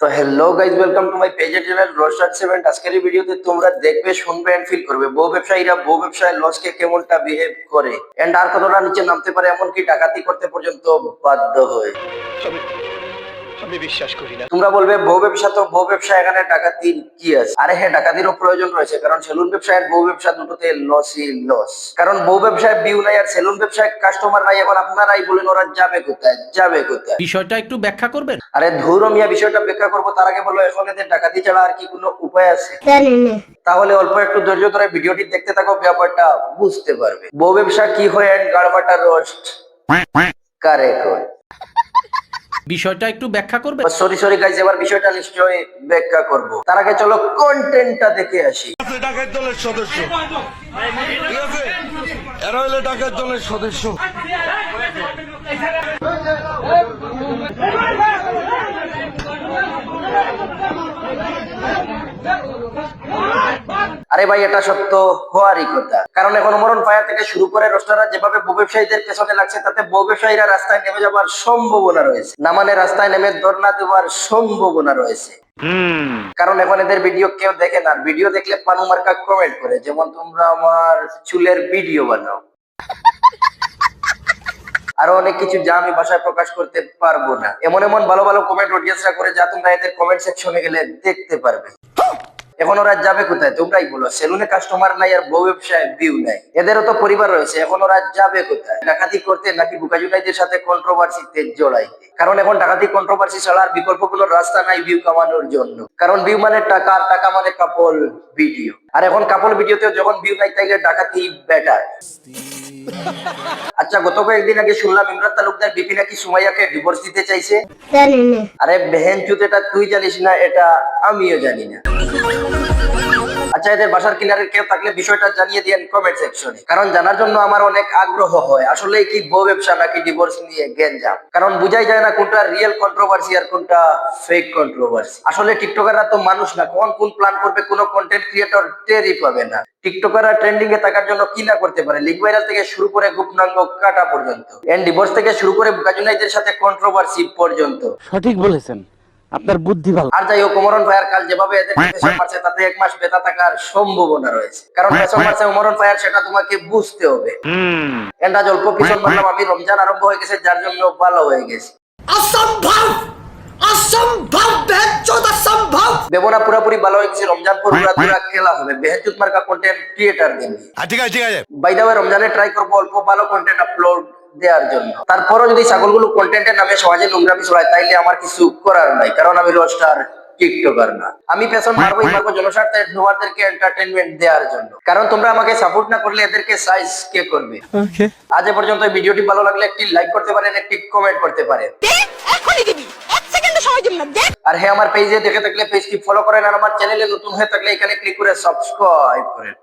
তো hello guys, welcome to my page and channel roaster 7। আজকের এই ভিডিওতে তোমরা দেখবে, শুনবে এন্ড ফিল করবে বউ ব্যবসায়ীরা বউ ব্যবসায় লসকে কেমনটা বিহেভ করে এন্ড আর কতটা নিচে নামতে পারে, এমনকি ডাকাতি করতে পর্যন্ত বাধ্য হয়। আমি বিশ্বাস করি না। তোমরা বলবে বউ ব্যবসা তো বউ ব্যবসা, এখানে ডাকাতির কি আছে? আরে হ্যাঁ, ডাকাতিরও প্রয়োজন রয়েছে, কারণ সেলুন ব্যবসা আর বউ ব্যবসা দুটোতে লসই লস। কারণ বউ ব্যবসায় ভিউ নাই আর সেলুন ব্যবসায় কাস্টমার নাই। এখন আপনারাই বলেন ওরা যাবে কোথায়, যাবে কোথায়? বিষয়টা একটু ব্যাখ্যা করবেন। আরে ধুর মিয়া, বিষয়টা ব্যাখ্যা করবো তার আগে বলো, এখন এদের ডাকাতি ছাড়া আর কি কোনো উপায় আছে? তাহলে অল্প একটু ধৈর্য ধরে ভিডিওটি দেখতে থাকো, ব্যাপারটা বুঝতে পারবে। বউ ব্যবসা কি হয় এন্ড গাড়বাটা রোস্ট কারে কয়। বিষয়টা একটু ব্যাখ্যা করবেন। সরি গাইজ, এবার বিষয়টা নিশ্চয়ই ব্যাখ্যা করব। তার আগে চলো কন্টেন্টটা দেখে আসি। ডাকাত দলের সদস্য, ঠিক আছে, এরা হলো ডাকাত দলের সদস্য। আরে ভাই, এটা সত্য হওয়ারই কথা, কারণ এখন মরণ ফায়ার থেকে শুরু করে রোস্টাররা যেভাবে বউ ব্যবসায়ীদের পেছনে লাগছে, তাতে বউ ব্যবসায়ীরা রাস্তায় নেমে যাবার সম্ভাবনা রয়েছে, না মানে রাস্তায় নেমে ধর্ণা দেওয়ার সম্ভাবনা রয়েছে। কারণ এখন এদের ভিডিও কেউ দেখে না, ভিডিও দেখলে পানু মার্কা কমেন্ট করে, যেমন তোমরা আমার চুলের ভিডিও বানাও, আরো অনেক কিছু যা আমি ভাষায় প্রকাশ করতে পারবো না। এমন এমন ভালো ভালো কমেন্ট অডিয়েন্সরা করে, যা তোমরা এদের কমেন্ট সেকশনে গেলে দেখতে পারবে। এখন ওরা যাবে কোথায় তোমরাই বলো? সেলুনে কাস্টমার নাই আর বউ ব্যবসায় ভিউ নাই, এদেরও তো পরিবার রয়েছে। এখন ওরা যাবে কোথায়? ডাকাতি করতে নাকি বুকাজুনাইদের সাথে কন্ট্রোভার্সিতে জড়াইতে? কারণ এখন ডাকাতি কন্ট্রোভার্সি ছাড়া আর বিকল্প কোনো রাস্তা নাই ভিউ কামানোর জন্য। কারণ ভিউ মানে টাকা, আর টাকা মানে কাপল ভিডিও। আর এখন কাপল ভিডিওতে যখন ভিউ নাই, তাই ডাকাতি বেটার। আচ্ছা, গত কয়েকদিন আগে শুনলাম ইমরান তালুকদার বিপি নাকি সুমাইয়াকে ডিভোর্স দিতে চাইছে। আরে বেহেন চুত, এটা তুই জানিস না, এটা আমিও জানি না। আচ্ছা, এদের বাসার কিনারে কেউ থাকলে বিষয়টা জানিয়ে দিয়েন কমেন্ট সেকশনে, কারণ জানার জন্য আমার অনেক আগ্রহ হয় আসলে কি বউ ব্যবসা নাকি ডিভোর্স নিয়ে গ্যাঞ্জাম। কারণ বুঝাই যায় না কোনটা রিয়েল কন্ট্রোভার্সি আর কোনটা ফেক কন্ট্রোভার্সি। আসলে টিকটকাররা তো মানুষ না, কখন কোন প্ল্যান করবে কোনো কন্টেন্ট ক্রিয়েটর টেরই পাবে না। টিকটকাররা ট্রেন্ডিং এ থাকার জন্য কি না করতে পারে, লিঙ্ক ভাইরাল থেকে শুরু করে গোপনাঙ্গ কাটা পর্যন্ত, এন্ড ডিভোর্স থেকে শুরু করে বুকাজুনাইদের সাথে কন্ট্রোভার্সি পর্যন্ত। সঠিক বলেছেন, আপনার বুদ্ধি ভালো। আর যাই হোক, মরণ ফায়ার কাল যেভাবে এদের পেছন মারছে, তাতে 1 মাস বেঁচে থাকার সম্ভাবনা রয়েছে। কারণ পেছন মারছে মরণ ফায়ার, সেটা তোমাকে বুঝতে হবে। এন্ড আজ অল্প পিছন মারলাম আমি, রমজান আরম্ভ হয়ে গেছে, যার জন্য ভালো হয়ে গেছে। অসম্ভব, অসম্ভব, বেজ্জত অসম্ভব। দেবনা পুরোপুরি ভালো হয়ে গেছে, রমজান পর পুরা খেলা হবে বেহেজুত মার্কা কন্টেন্ট ক্রিয়েটর দিন। ঠিক আছে, ঠিক আছে। বাই দ্য ওয়ে, রমজানে ট্রাই করবো অল্প ভালো কন্টেন্ট আপলোড দেওয়ার জন্য। তারপরও যদি ছাগলগুলো কন্টেন্টের নামে সমাজে নোংরামি ছড়ায়, তাইলে আমার কিছু করার নাই, কারণ আমি রোস্টার টিকটকার না। আমি পেছন মারবোই মারবো জনস্বার্থে তোমাদেরকে এন্টারটেইনমেন্ট দেওয়ার জন্য। কারণ তোমরা আমাকে সাপোর্ট না করলে এদেরকে সাইজ কে করবে? আজ এ পর্যন্ত ভিডিওটি ভালো লাগলে একটি লাইক করতে পারেন, একটি কমেন্ট করতে পারেন। আর হ্যাঁ, আমার পেজে দেখে থাকলে পেজটি ফলো করেন, আর আমার চ্যানেলে নতুন হয়ে থাকলে এখানে ক্লিক করে সাবস্ক্রাইব করেন।